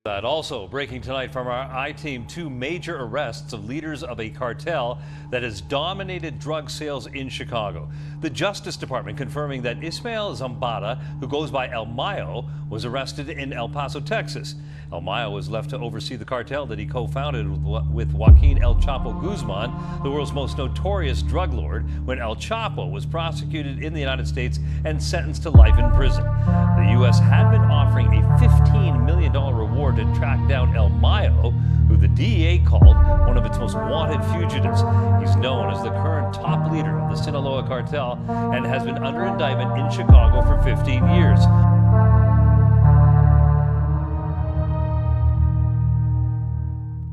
That also breaking tonight from our I-Team, two major arrests of leaders of a cartel that has dominated drug sales in Chicago. The Justice Department confirming that Ismael Zambada, who goes by El Mayo, was arrested in El Paso, Texas. El Mayo was left to oversee the cartel that he co-founded with Joaquin El Chapo Guzman, the world's most notorious drug lord, when El Chapo was prosecuted in the United States and sentenced to life in prison. The U.S. had been offering a $15 million reward to track down El Mayo, who the DEA called one of its most wanted fugitives. He's known as the current top leader of the Sinaloa cartel and has been under indictment in Chicago for 15 years.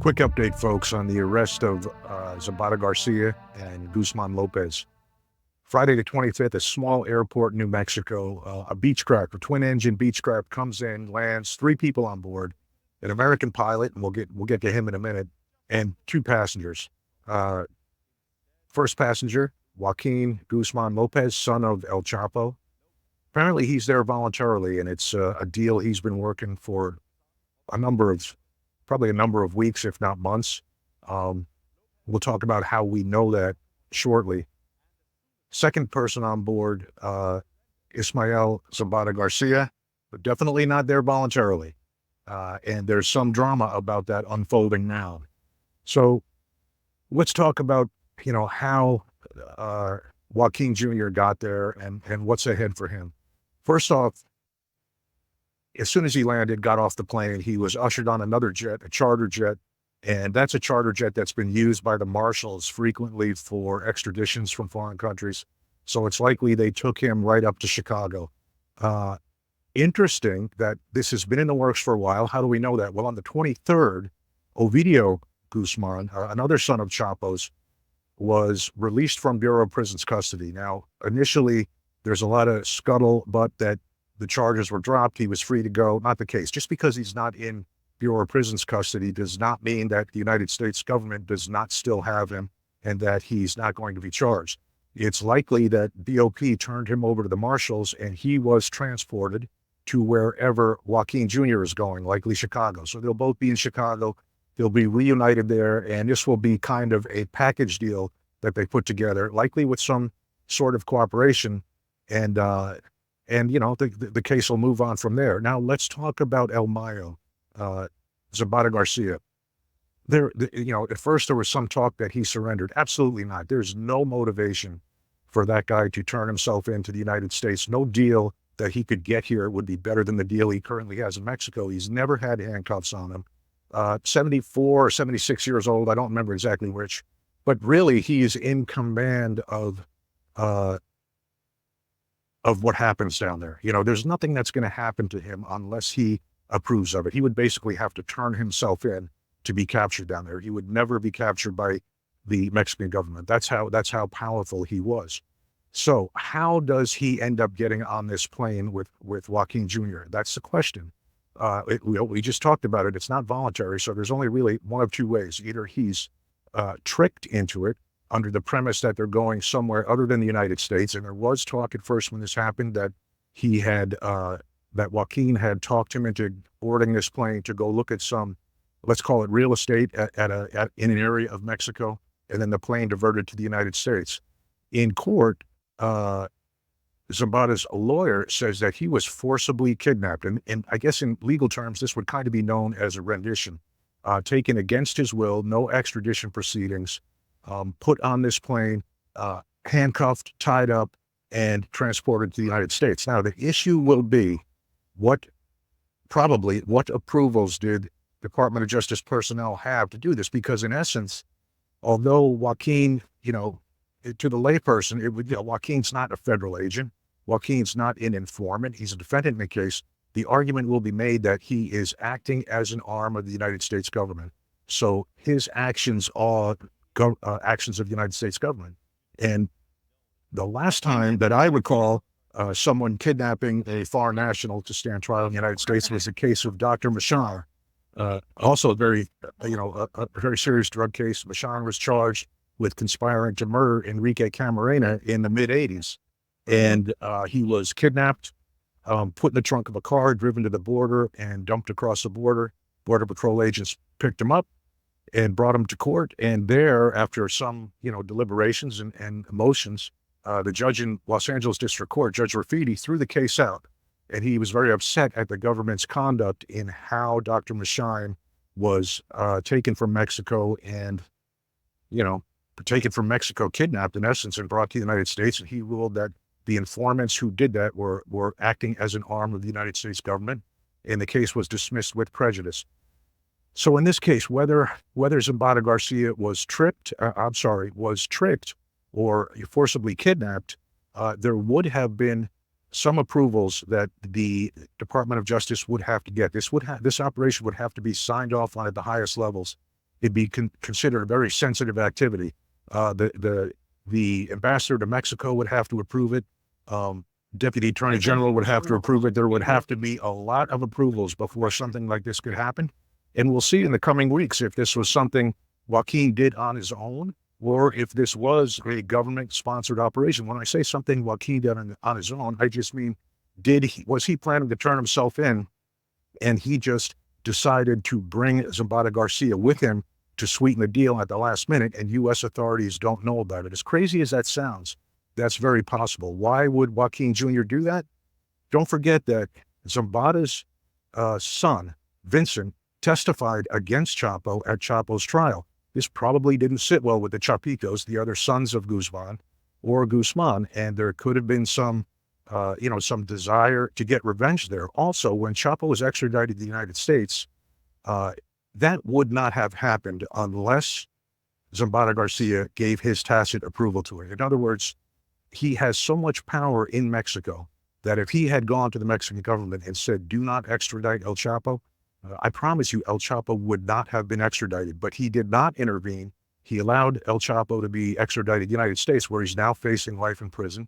Quick update, folks, on the arrest of Zambada Garcia and Guzman Lopez. Friday the 25th, a small airport in New Mexico, a Beechcraft, a twin-engine Beechcraft comes in, lands, 3 people on board, an American pilot, and we'll get to him in a minute, and 2 passengers. First passenger, Joaquin Guzman Lopez, son of El Chapo. Apparently he's there voluntarily, and it's a deal he's been working for probably a number of weeks, if not months. We'll talk about how we know that shortly. Second person on board, Ismael Zambada Garcia, but definitely not there voluntarily. And there's some drama about that unfolding now. So let's talk about, how Joaquin Jr. got there and what's ahead for him. First off, as soon as he landed, got off the plane, he was ushered on another jet, a charter jet. And that's a charter jet that's been used by the marshals frequently for extraditions from foreign countries. So it's likely they took him right up to Chicago. Interesting that this has been in the works for a while. How do we know that? Well, on the 23rd, Ovidio Guzman, another son of Chapo's, was released from Bureau of Prisons custody. Now, initially, there's a lot of scuttlebutt that the charges were dropped. He was free to go. Not the case. Just because he's not in Bureau of Prisons custody does not mean that the United States government does not still have him and that he's not going to be charged. It's likely that BOP turned him over to the marshals and he was transported to wherever Joaquin Jr. is going, likely Chicago. So they'll both be in Chicago. They'll be reunited there, and this will be kind of a package deal that they put together, likely with some sort of cooperation, and the case will move on from there. Now let's talk about El Mayo. Zambada Garcia. At first there was some talk that he surrendered. Absolutely not. There's no motivation for that guy to turn himself into the United States. No deal that he could get here would be better than the deal he currently has in Mexico. He's never had handcuffs on him. 74 or 76 years old. I don't remember exactly which, but really he's in command of what happens down there. There's nothing that's going to happen to him unless he approves of it. He would basically have to turn himself in to be captured down there. He would never be captured by the Mexican government. That's how powerful he was. So how does he end up getting on this plane with Joaquin Jr.? That's the question. We just talked about it. It's not voluntary. So there's only really one of 2 ways. Either he's tricked into it under the premise that they're going somewhere other than the United States. And there was talk at first when this happened that he had, that Joaquin had talked him into boarding this plane to go look at some, let's call it real estate in an area of Mexico, and then the plane diverted to the United States. In court, Zambada's lawyer says that he was forcibly kidnapped. And I guess in legal terms, this would kind of be known as a rendition, taken against his will, no extradition proceedings, put on this plane, handcuffed, tied up, and transported to the United States. Now, the issue will be what approvals did Department of Justice personnel have to do this? Because in essence, although Joaquin, to the layperson, Joaquin's not a federal agent. Joaquin's not an informant. He's a defendant in the case. The argument will be made that he is acting as an arm of the United States government. So his actions are actions of the United States government. And the last time that I recall someone kidnapping a foreign national to stand trial in the United States was the case of Dr. Machar. Also a very serious drug case. Machar was charged with conspiring to murder Enrique Camarena in the mid-'80s. And he was kidnapped, put in the trunk of a car, driven to the border, and dumped across the border. Border Patrol agents picked him up and brought him to court. And there, after some, deliberations and emotions, the judge in Los Angeles District Court, Judge Rafiti, threw the case out. And he was very upset at the government's conduct in how Dr. Mashine was taken from Mexico and, taken from Mexico, kidnapped in essence, and brought to the United States. And he ruled that the informants who did that were acting as an arm of the United States government, and the case was dismissed with prejudice. So in this case, whether Zambada Garcia was tricked or forcibly kidnapped, there would have been some approvals that the Department of Justice would have to get. This operation would have to be signed off on at the highest levels. It'd be considered a very sensitive activity. The ambassador to Mexico would have to approve it. Deputy Attorney General would have to approve it. There would have to be a lot of approvals before something like this could happen. And we'll see in the coming weeks if this was something Joaquin did on his own, or if this was a government-sponsored operation. When I say something Joaquin did on his own, I just mean, was he planning to turn himself in, and he just decided to bring Zambada Garcia with him to sweeten the deal at the last minute, and U.S. authorities don't know about it? As crazy as that sounds, that's very possible. Why would Joaquin Jr. do that? Don't forget that Zambada's son, Vincent, testified against Chapo at Chapo's trial. This probably didn't sit well with the Chapitos, the other sons of Guzman, and there could have been some desire to get revenge there. Also, when Chapo was extradited to the United States, that would not have happened unless Zambada Garcia gave his tacit approval to it. In other words, he has so much power in Mexico that if he had gone to the Mexican government and said, do not extradite El Chapo, I promise you El Chapo would not have been extradited. But he did not intervene. He allowed El Chapo to be extradited to the United States, where he's now facing life in prison.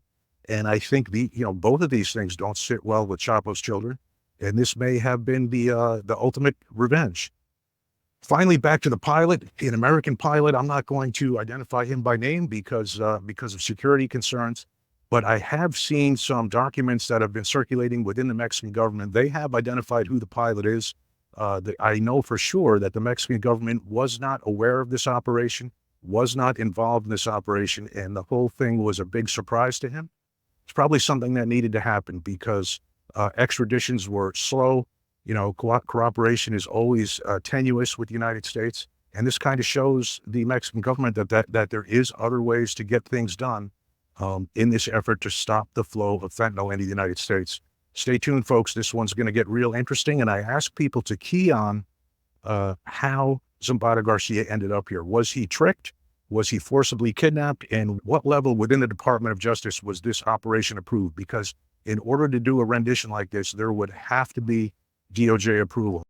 And I think both of these things don't sit well with Chapo's children. And this may have been the ultimate revenge. Finally, back to the pilot, an American pilot. I'm not going to identify him by name because of security concerns, but I have seen some documents that have been circulating within the Mexican government. They have identified who the pilot is. I know for sure that the Mexican government was not aware of this operation, was not involved in this operation, and the whole thing was a big surprise to him. It's probably something that needed to happen because extraditions were slow. Cooperation is always tenuous with the United States. And this kind of shows the Mexican government that there is other ways to get things done in this effort to stop the flow of fentanyl into the United States. Stay tuned, folks. This one's going to get real interesting. And I ask people to key on how Zambada Garcia ended up here. Was he tricked? Was he forcibly kidnapped? And what level within the Department of Justice was this operation approved? Because in order to do a rendition like this, there would have to be DOJ approval.